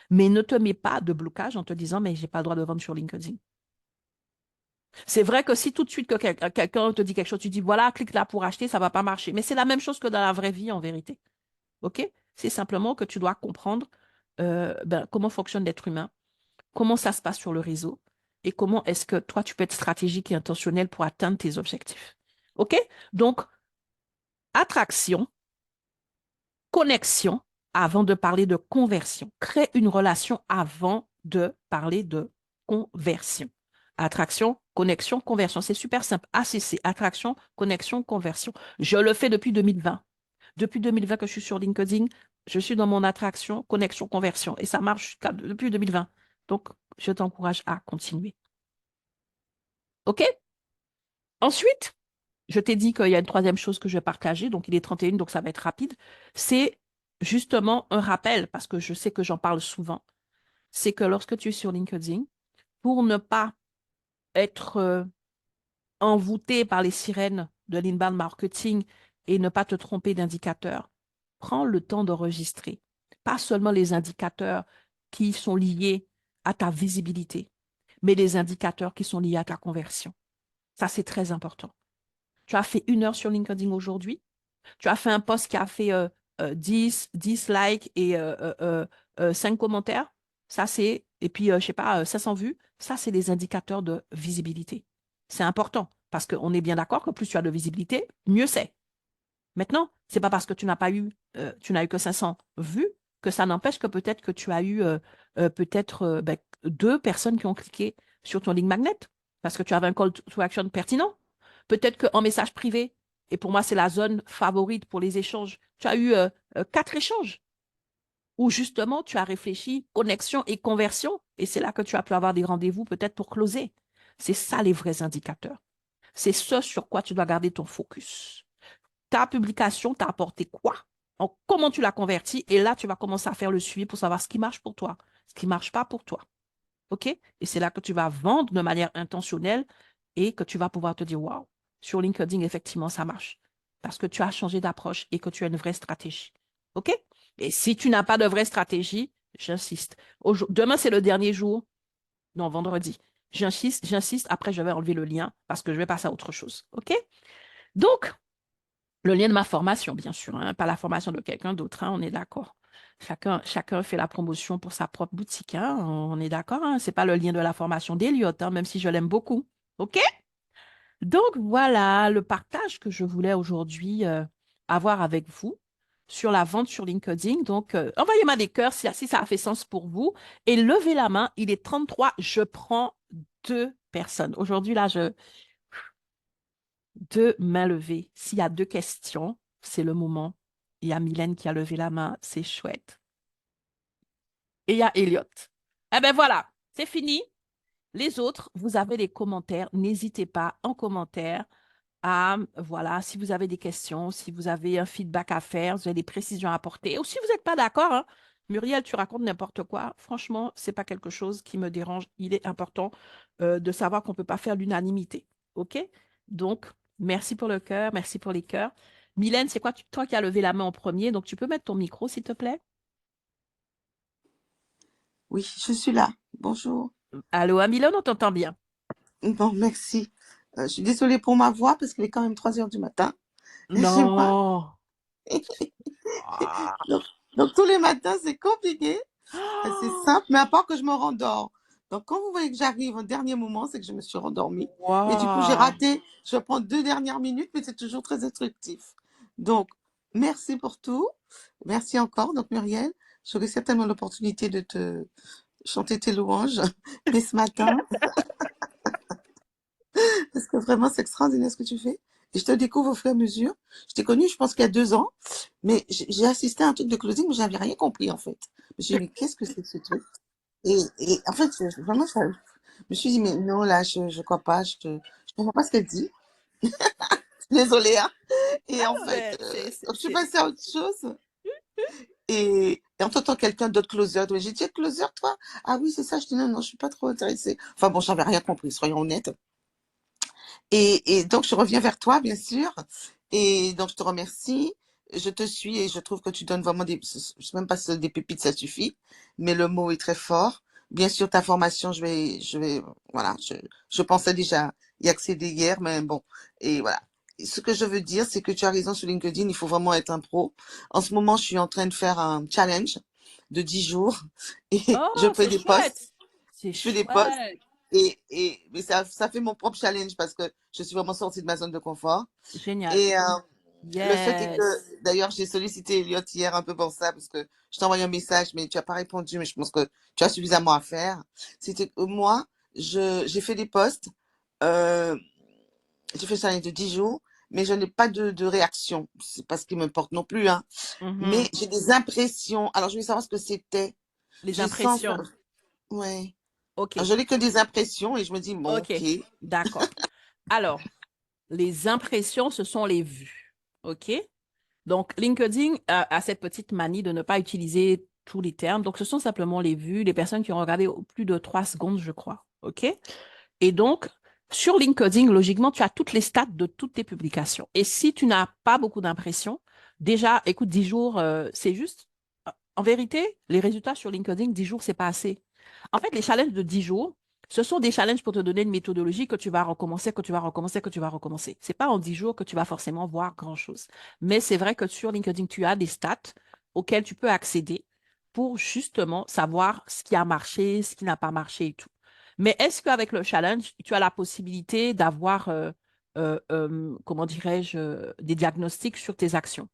Mais ne te mets pas de blocage en te disant, mais j'ai pas le droit de vendre sur LinkedIn. C'est vrai que si tout de suite que quelqu'un te dit quelque chose, tu dis, voilà, clique là pour acheter, ça va pas marcher. Mais c'est la même chose que dans la vraie vie, en vérité. OK? C'est simplement que tu dois comprendre comment fonctionne l'être humain, comment ça se passe sur le réseau et comment est-ce que toi, tu peux être stratégique et intentionnel pour atteindre tes objectifs. OK? Donc, attraction, connexion avant de parler de conversion. Crée une relation avant de parler de conversion. Attraction, connexion, conversion. C'est super simple. ACC, attraction, connexion, conversion. Je le fais depuis 2020. Depuis 2020 que je suis sur LinkedIn, je suis dans mon attraction, connexion, conversion. Et ça marche depuis 2020. Donc, je t'encourage à continuer. OK? Ensuite, je t'ai dit qu'il y a une troisième chose que je vais partager, donc il est 31, donc ça va être rapide. C'est justement un rappel, parce que je sais que j'en parle souvent. c'est que lorsque tu es sur LinkedIn, pour ne pas être envoûté par les sirènes de l'inbound marketing et ne pas te tromper d'indicateur, prends le temps d'enregistrer. Pas seulement les indicateurs qui sont liés à ta visibilité, mais les indicateurs qui sont liés à ta conversion. Ça, c'est très important. Tu as fait 1 heure sur LinkedIn aujourd'hui. Tu as fait un post qui a fait 10 likes et 5 commentaires. Ça, c'est, et puis, je sais pas, 500 vues. Ça, c'est des indicateurs de visibilité. C'est important parce qu'on est bien d'accord que plus tu as de visibilité, mieux c'est. Maintenant, c'est pas parce que tu n'as eu que 500 vues que ça n'empêche que peut-être que tu as eu peut-être 2 personnes qui ont cliqué sur ton link magnet parce que tu avais un call to action pertinent. Peut-être qu'en message privé, et pour moi, c'est la zone favorite pour les échanges, tu as eu 4 échanges où justement tu as réfléchi connexion et conversion et c'est là que tu as pu avoir des rendez-vous peut-être pour closer. C'est ça les vrais indicateurs. C'est ce sur quoi tu dois garder ton focus. Ta publication t'a apporté quoi? Comment tu l'as converti? Et là, tu vas commencer à faire le suivi pour savoir ce qui marche pour toi, ce qui ne marche pas pour toi. OK? Et c'est là que tu vas vendre de manière intentionnelle et que tu vas pouvoir te dire, waouh, sur LinkedIn, effectivement, ça marche. Parce que tu as changé d'approche et que tu as une vraie stratégie. OK? Et si tu n'as pas de vraie stratégie, j'insiste. Demain, c'est le dernier jour. Non, vendredi. J'insiste. Après, je vais enlever le lien parce que je vais passer à autre chose. OK? Donc, le lien de ma formation, bien sûr, hein, pas la formation de quelqu'un d'autre, hein, on est d'accord. Chacun fait la promotion pour sa propre boutique, hein, on est d'accord, hein, c'est pas le lien de la formation d'Eliott, hein, même si je l'aime beaucoup. OK? Donc voilà le partage que je voulais aujourd'hui avoir avec vous sur la vente sur LinkedIn. Donc, envoyez-moi des cœurs si ça a fait sens pour vous. Et levez la main, il est 33, je prends 2 personnes. Aujourd'hui, là, 2 mains levées. S'il y a 2 questions, c'est le moment. Il y a Mylène qui a levé la main, c'est chouette. Et il y a Elliot. Eh bien voilà, c'est fini. Les autres, vous avez les commentaires. N'hésitez pas en commentaire à, voilà, si vous avez des questions, si vous avez un feedback à faire, vous avez des précisions à apporter. Ou si vous n'êtes pas d'accord, hein, Muriel, tu racontes n'importe quoi. Franchement, ce n'est pas quelque chose qui me dérange. Il est important de savoir qu'on ne peut pas faire l'unanimité. OK? Donc, merci pour le cœur, merci pour les cœurs. Mylène, c'est quoi toi qui as levé la main en premier? Donc, tu peux mettre ton micro, s'il te plaît? Oui, je suis là. Bonjour. Allô, Mylène, on t'entend bien. Bon, merci. Je suis désolée pour ma voix parce qu'il est quand même 3 heures du matin chez moi. Non. Ah. Donc, donc, tous les matins, c'est compliqué. C'est simple, mais à part que je me rendors. Donc, quand vous voyez que j'arrive au dernier moment, c'est que je me suis rendormie. Et du coup, j'ai Wow. raté. Je prends 2 dernières minutes, mais c'est toujours très instructif. Donc, merci pour tout. Merci encore. Donc, Muriel, j'aurai certainement l'opportunité de te chanter tes louanges. Mais ce matin, parce que vraiment, c'est extraordinaire ce que tu fais. Et je te découvre au fur et à mesure. Je t'ai connu, je pense qu'il y a 2 ans, mais j'ai assisté à un truc de closing, mais j'avais rien compris, en fait. Je me suis dit, mais qu'est-ce que c'est que ce truc? Et en fait, vraiment, je me suis dit, mais non, là, je crois pas, je comprends pas ce qu'elle dit. Désolée, hein. Et en Non, fait, mais je suis passée à autre chose. Et en t'entendant quelqu'un d'autre closer, j'ai dit, closer, toi? Ah oui, c'est ça. Je dis, non, non, je suis pas trop intéressée. Enfin bon, j'avais rien compris, soyons honnêtes. Et donc, je reviens vers toi, bien sûr. Et donc, je te remercie. Je te suis et je trouve que tu donnes vraiment je sais même pas si des pépites, ça suffit, mais le mot est très fort. Bien sûr, ta formation, voilà, je pensais déjà y accéder hier, mais bon, et voilà. Et ce que je veux dire, c'est que tu as raison sur LinkedIn, il faut vraiment être un pro. En ce moment, je suis en train de faire un challenge de 10 jours et je Oh, fais c'est des posts. chouette. C'est Je fais des posts chouette. mais ça fait mon propre challenge parce que je suis vraiment sortie de ma zone de confort. Génial. Et le fait est Yes. que, d'ailleurs, j'ai sollicité Elliot hier un peu pour ça parce que je t'ai envoyé un message, mais tu n'as pas répondu, mais je pense que tu as suffisamment à faire. C'était que moi, j'ai fait des posts, euh, j'ai fait ça de 10 jours, mais je n'ai pas de réaction. C'est pas ce qui m'importe non plus, hein. Mhm. Mais j'ai des impressions. Alors, je voulais savoir ce que c'était. Les Je sens, impressions. ouais. Alors, OK. je n'ai que des impressions et je me dis, bon, OK. ok. D'accord. Alors, les impressions, ce sont les vues. OK? Donc, LinkedIn a cette petite manie de ne pas utiliser tous les termes. Donc, ce sont simplement les vues, les personnes qui ont regardé plus de 3 secondes, je crois. OK? Et donc, sur LinkedIn, logiquement, tu as toutes les stats de toutes tes publications. Et si tu n'as pas beaucoup d'impressions, déjà, écoute, 10 jours, c'est juste. En vérité, les résultats sur LinkedIn, 10 jours, c'est pas assez. En fait, les challenges de 10 jours, ce sont des challenges pour te donner une méthodologie que tu vas recommencer, que tu vas recommencer, que tu vas recommencer. C'est pas en 10 jours que tu vas forcément voir grand-chose. Mais c'est vrai que sur LinkedIn, tu as des stats auxquelles tu peux accéder pour justement savoir ce qui a marché, ce qui n'a pas marché et tout. Mais est-ce qu'avec le challenge, tu as la possibilité d'avoir, comment dirais-je, des diagnostics sur tes actions?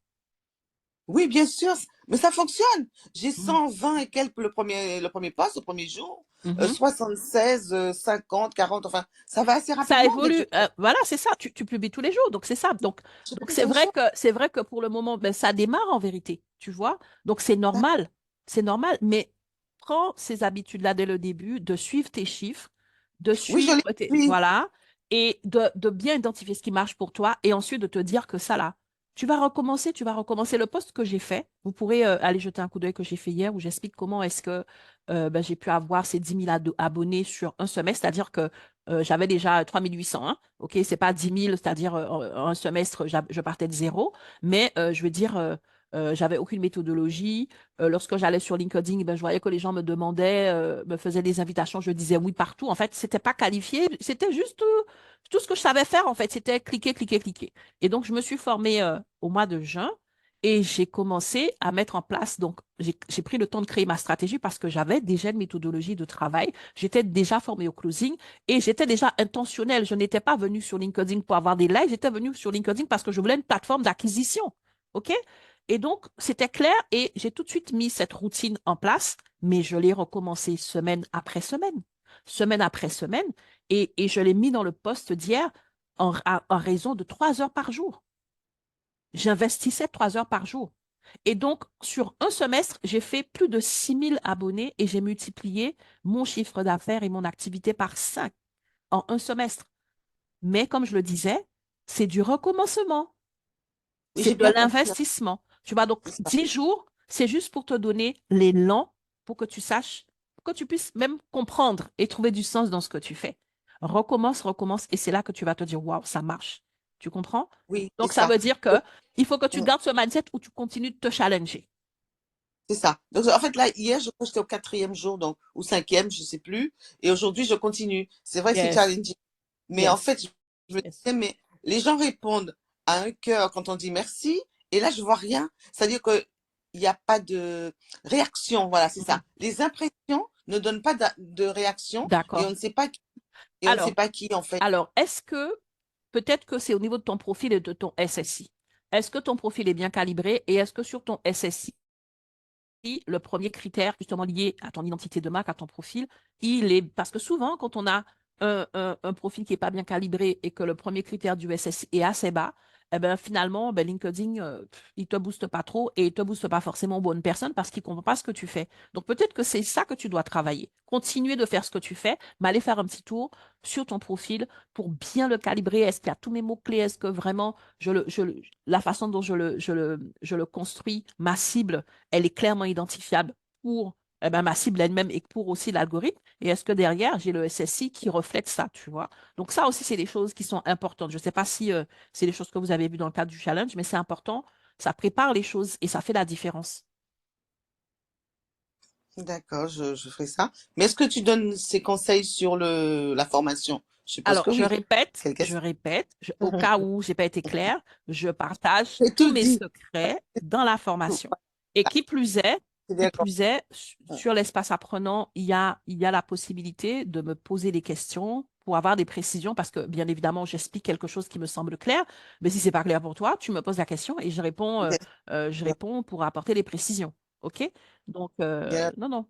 Oui, bien sûr, mais ça fonctionne. J'ai Mhm. 120 et quelques le premier poste, le premier jour, Mhm. 76, 50, 40, enfin, ça va assez Ça rapidement dès que évolue. Voilà, c'est ça. Tu publies tous les jours, donc c'est ça. je Donc fais c'est tous les vrai jours. que pour le moment, ben, ça démarre en vérité, tu vois. Donc c'est normal. Mais prends ces habitudes-là dès le début, de suivre tes chiffres, de Oui, je suivre l'ai suivi. voilà, et de bien identifier ce qui marche pour toi, et ensuite de te dire que ça là, tu vas recommencer le post que j'ai fait. Vous pourrez aller jeter un coup d'œil que j'ai fait hier où j'explique comment est-ce que ben, j'ai pu avoir ces 10 000 abonnés sur un semestre, c'est-à-dire que j'avais déjà 3 800, hein. OK, c'est pas 10 000, c'est-à-dire un semestre, je partais de zéro, mais je veux dire, j'avais aucune méthodologie. Lorsque j'allais sur LinkedIn, ben, je voyais que les gens me demandaient, me faisaient des invitations, je disais oui partout. En fait, c'était pas qualifié, c'était juste tout ce que je savais faire, en fait, c'était cliquer, cliquer, cliquer. Et donc, je me suis formée au mois de juin. Et j'ai commencé à mettre en place, donc j'ai pris le temps de créer ma stratégie parce que j'avais déjà une méthodologie de travail. J'étais déjà formée au closing. Et j'étais déjà intentionnelle. Je n'étais pas venue sur LinkedIn pour avoir des likes. J'étais venue sur LinkedIn parce que je voulais une plateforme d'acquisition. OK? Et donc, c'était clair et j'ai tout de suite mis cette routine en place, mais je l'ai recommencé semaine après semaine, semaine après semaine, et je l'ai mis dans le poste d'hier en raison de 3 heures par jour. J'investissais 3 heures par jour. Et donc, sur un semestre, j'ai fait plus de 6 000 abonnés et j'ai multiplié mon chiffre d'affaires et mon activité par 5 en un semestre. Mais comme je le disais, c'est du recommencement, Oui, c'est j'ai de bien compris, hein, l'investissement. Tu vois, donc c'est ça. 10 jours, c'est juste pour te donner l'élan, pour que tu saches, pour que tu puisses même comprendre et trouver du sens dans ce que tu fais. Recommence, recommence, et c'est là que tu vas te dire, waouh, ça marche. Tu comprends? Oui, c'est Donc, ça ça. veut dire que Donc, il faut que tu mm, gardes ce mindset où tu continues de te challenger. c'est ça. Donc, en fait, là, hier, je crois que j'étais au quatrième jour, donc, ou cinquième, je sais plus. Et aujourd'hui, je continue. C'est vrai, c'est Yes, challenging. Mais en yes, fait, je me yes. disais, mais les gens répondent à un cœur quand on dit merci. Et là, je vois rien. C'est-à-dire que il n'y a pas de réaction. Voilà, c'est Mhm. ça. Les impressions ne donnent pas de réaction et on D'accord. ne sait pas qui, et on ne sait Alors, pas qui, en fait. est-ce que peut-être que c'est au niveau de ton profil et de ton SSI? Est-ce que ton profil est bien calibré et est-ce que sur ton SSI, le premier critère justement lié à ton identité de marque, à ton profil, il est parce que souvent quand on a un profil qui n'est pas bien calibré et que le premier critère du SSI est assez bas, eh ben, finalement, ben, LinkedIn, il te booste pas trop et il te booste pas forcément aux bonnes personnes parce qu'il ne comprend pas ce que tu fais. Donc peut-être que c'est ça que tu dois travailler. Continuer de faire ce que tu fais, mais aller faire un petit tour sur ton profil pour bien le calibrer. Est-ce qu'il y a tous mes mots-clés? Est-ce que vraiment la façon dont je le construis, ma cible, elle est clairement identifiable pour ben, ma cible elle-même et pour aussi l'algorithme. Et est-ce que derrière, j'ai le SSI qui reflète ça, tu vois? Donc ça aussi, c'est des choses qui sont importantes. Je ne sais pas si c'est des choses que vous avez vues dans le cadre du challenge, mais c'est important. Ça prépare les choses et ça fait la différence. D'accord, je ferai ça. Mais est-ce que tu donnes ces conseils sur la formation? Je suppose Alors, que oui. Quelle je question? répète, au cas où j'ai pas été claire, je partage J'ai tous tout mes dit. secrets dans la Tout. formation. Et C'est qui bien plus est, compris. sur l'espace apprenant, il y a la possibilité de me poser des questions pour avoir des précisions, parce que bien évidemment, j'explique quelque chose qui me semble clair, mais si c'est pas clair pour toi, tu me poses la question et Bien je sûr, réponds pour apporter des précisions. OK? Donc, bien. non, non.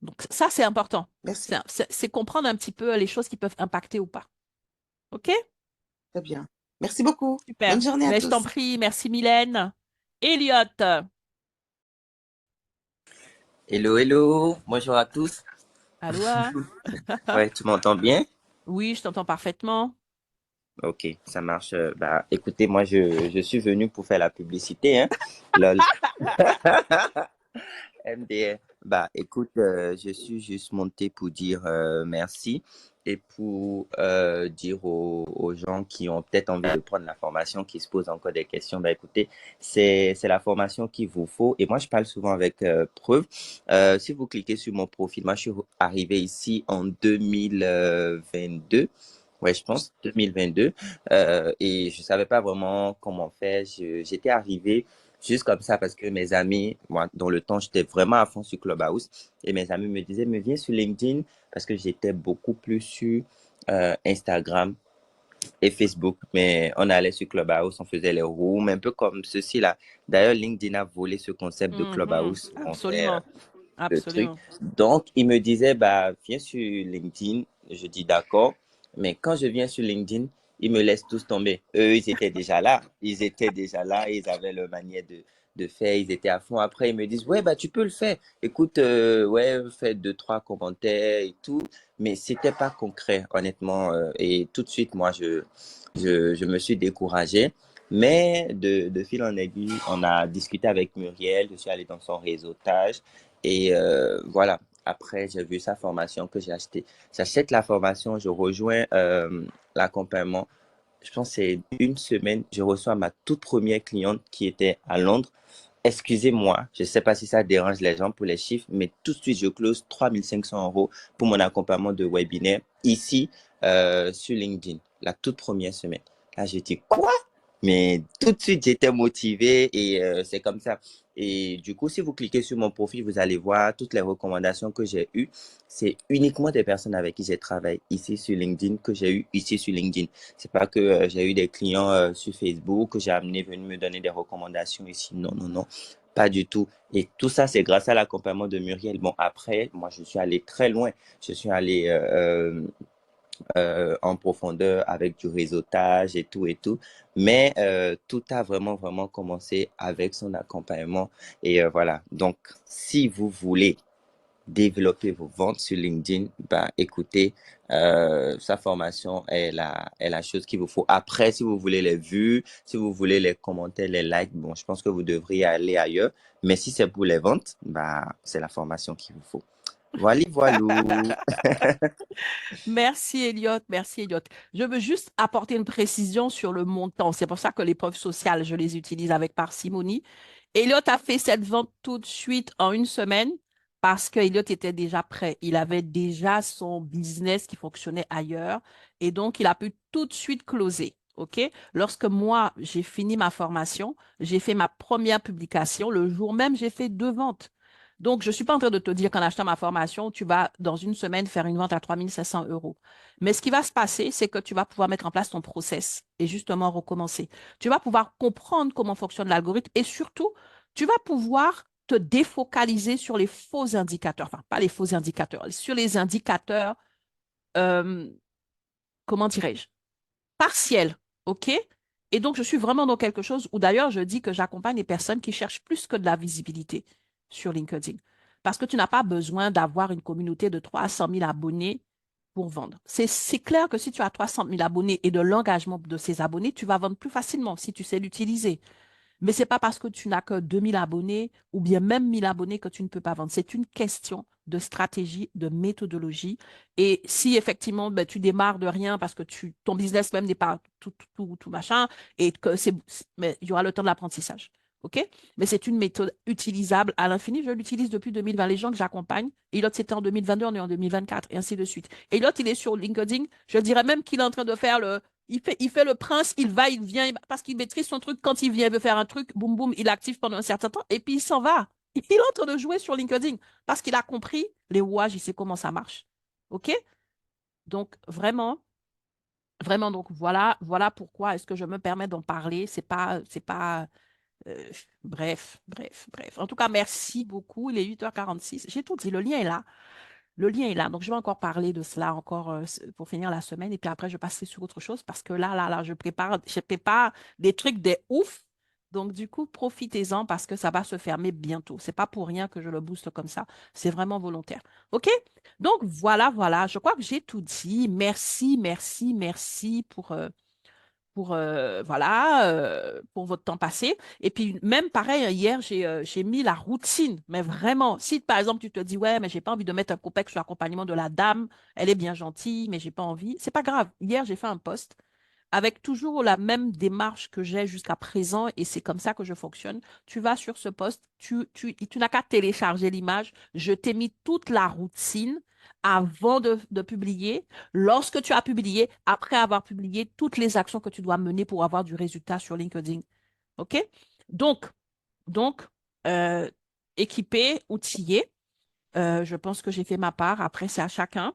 Donc, ça, c'est important. Merci, C'est comprendre un petit peu les choses qui peuvent impacter ou pas. OK? très bien. Merci beaucoup. Super. Bonne journée à Mais je t'en tous. prie, merci Mylène. Elliot, Hello, hello, bonjour à tous. allô? Hein? Ouais, tu m'entends bien? Oui, je t'entends parfaitement. Ok, ça marche. Bah, écoutez, moi, je suis venu pour faire la publicité, hein. Lol. MDR. Bah, écoute, je suis juste monté pour dire merci et pour dire aux gens qui ont peut-être envie de prendre la formation, qui se posent encore des questions. Bah, écoutez, c'est la formation qu'il vous faut. Et moi, je parle souvent avec preuve. Si vous cliquez sur mon profil, moi, je suis arrivé ici en 2022. Ouais, je pense 2022. Et je savais pas vraiment comment faire. J'étais arrivé juste comme ça parce que mes amis, moi, dans le temps, j'étais vraiment à fond sur Clubhouse et mes amis me disaient, mais viens sur LinkedIn parce que j'étais beaucoup plus sur Instagram et Facebook. Mais on allait sur Clubhouse, on faisait les rooms, un peu comme ceci là. D'ailleurs, LinkedIn a volé ce concept de Mhm. Clubhouse. On fait Absolument. le truc. Absolument. Donc, il me disait, bah, viens sur LinkedIn. Je dis d'accord. Mais quand je viens sur LinkedIn, ils me laissent tous tomber. Eux, ils étaient déjà là. Ils étaient déjà là. Ils avaient leur manière de faire. Ils étaient à fond. Après, ils me disent, ouais, bah, tu peux le faire. Écoute, ouais, fais deux, trois commentaires et tout. Mais c'était pas concret, honnêtement. Et tout de suite, moi, je me suis découragé. Mais de fil en aiguille, on a discuté avec Muriel. Je suis allé dans son réseautage. Et voilà, après, j'ai vu sa formation que j'ai acheté. J'achète la formation, je rejoins l'accompagnement. Je pense que c'est une semaine, je reçois ma toute première cliente qui était à Londres. Excusez-moi, je ne sais pas si ça dérange les gens pour les chiffres, mais tout de suite, je close 3 500 € pour mon accompagnement de webinaire ici sur LinkedIn, la toute première semaine. Là, je dis quoi? Mais tout de suite, j'étais motivé et c'est comme ça. Et du coup, si vous cliquez sur mon profil, vous allez voir toutes les recommandations que j'ai eues. C'est uniquement des personnes avec qui j'ai travaillé ici sur LinkedIn que j'ai eu ici sur LinkedIn. C'est pas que j'ai eu des clients sur Facebook que j'ai amené venir me donner des recommandations ici. Non, non, non, pas du tout. Et tout ça, c'est grâce à l'accompagnement de Muriel. Bon, après, moi, je suis allé très loin. Je suis allé en profondeur avec du réseautage et tout et tout. Mais tout a vraiment, vraiment commencé avec son accompagnement. Et voilà. Donc, si vous voulez développer vos ventes sur LinkedIn, ben, écoutez, sa formation est la chose qu'il vous faut. Après, si vous voulez les vues, si vous voulez les commentaires, les likes, bon, je pense que vous devriez aller ailleurs. Mais si c'est pour les ventes, ben, c'est la formation qu'il vous faut. Voilà, voilà. Merci Elliot, merci Elliot. Je veux juste apporter une précision sur le montant. C'est pour ça que les preuves sociales, je les utilise avec parcimonie. Elliot a fait cette vente tout de suite en une semaine parce que Elliot était déjà prêt. Il avait déjà son business qui fonctionnait ailleurs et donc il a pu tout de suite closer. OK? Lorsque moi, j'ai fini ma formation, j'ai fait ma première publication. Le jour même, j'ai fait 2 ventes. Donc, je ne suis pas en train de te dire qu'en achetant ma formation, tu vas, dans une semaine, faire une vente à 3 500 €. Mais ce qui va se passer, c'est que tu vas pouvoir mettre en place ton process et justement recommencer. Tu vas pouvoir comprendre comment fonctionne l'algorithme et surtout, tu vas pouvoir te défocaliser sur les faux indicateurs. Enfin, pas les faux indicateurs, sur les indicateurs, euh, comment dirais-je, partiels. OK? Et donc, je suis vraiment dans quelque chose où d'ailleurs, je dis que j'accompagne les personnes qui cherchent plus que de la visibilité sur LinkedIn. Parce que tu n'as pas besoin d'avoir une communauté de 300 000 abonnés pour vendre. C'est clair que si tu as 300 000 abonnés et de l'engagement de ces abonnés, tu vas vendre plus facilement si tu sais l'utiliser. Mais ce n'est pas parce que tu n'as que 2 000 abonnés ou bien même 1 000 abonnés que tu ne peux pas vendre. C'est une question de stratégie, de méthodologie. Et si effectivement ben, tu démarres de rien parce que ton business même n'est pas tout machin, et que mais il y aura le temps de l'apprentissage. OK? Mais c'est une méthode utilisable à l'infini. Je l'utilise depuis 2020. Les gens que j'accompagne, et l'autre c'était en 2022, on est en 2024, et ainsi de suite. Et l'autre, il est sur LinkedIn. Je dirais même qu'il est en train de faire il fait le prince, il va, il vient, parce qu'il maîtrise son truc. Quand il vient, il veut faire un truc, boum, boum, il active pendant un certain temps et puis il s'en va. Il est en train de jouer sur LinkedIn parce qu'il a compris les rouages, il sait comment ça marche. OK? Donc, vraiment, vraiment, donc voilà pourquoi est-ce que je me permets d'en parler. C'est pas, euh, bref. En tout cas, merci beaucoup. Il est 8h46. J'ai tout dit. Le lien est là. Le lien est là. Donc, je vais encore parler de cela encore pour finir la semaine. Et puis après, je passerai sur autre chose parce que là, je prépare des trucs des ouf. Donc, du coup, profitez-en parce que ça va se fermer bientôt. C'est pas pour rien que je le booste comme ça. C'est vraiment volontaire. OK? Donc, voilà. Je crois que j'ai tout dit. Merci pour pour votre temps passé. Et puis, même pareil, hein, hier, j'ai mis la routine. Mais vraiment, si par exemple, tu te dis, ouais, mais j'ai pas envie de mettre un copex sur l'accompagnement de la dame, elle est bien gentille, mais j'ai pas envie, c'est pas grave. Hier, j'ai fait un post avec toujours la même démarche que j'ai jusqu'à présent et c'est comme ça que je fonctionne. Tu vas sur ce poste, tu n'as qu'à télécharger l'image. Je t'ai mis toute la routine avant de publier, lorsque tu as publié, après avoir publié, toutes les actions que tu dois mener pour avoir du résultat sur LinkedIn. OK? Donc, donc euh, équipé, outillé, je pense que j'ai fait ma part. Après, c'est à chacun.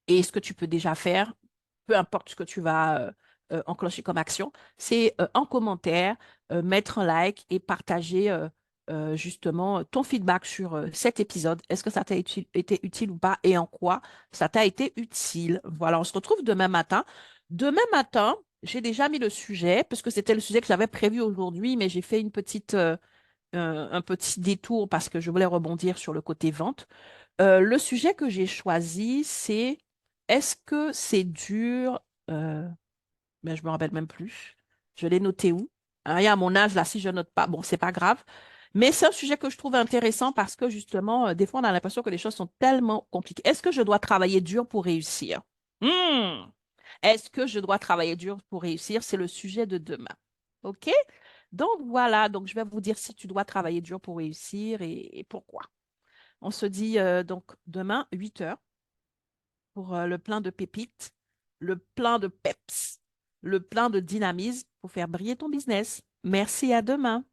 Et ce que tu peux déjà faire, peu importe ce que tu vas enclencher comme action, c'est en commentaire, mettre un like et partager justement ton feedback sur cet épisode. Est-ce que ça t'a été utile ou pas et en quoi ça t'a été utile? Voilà, on se retrouve demain matin. Demain matin, j'ai déjà mis le sujet parce que c'était le sujet que j'avais prévu aujourd'hui, mais j'ai fait un petit détour parce que je voulais rebondir sur le côté vente. Le sujet que j'ai choisi, c'est est-ce que c'est dur? euh, mais je me rappelle même plus. Je l'ai noté où? Hein, et à mon âge, là, si je note pas, bon, c'est pas grave. Mais c'est un sujet que je trouve intéressant parce que justement, des fois, on a l'impression que les choses sont tellement compliquées. Est-ce que je dois travailler dur pour réussir? Hmm. Est-ce que je dois travailler dur pour réussir? C'est le sujet de demain. OK? Donc voilà, donc je vais vous dire si tu dois travailler dur pour réussir et pourquoi. On se dit donc demain, 8 heures, pour le plein de pépites, le plein de peps, le plein de dynamisme pour faire briller ton business. Merci, à demain.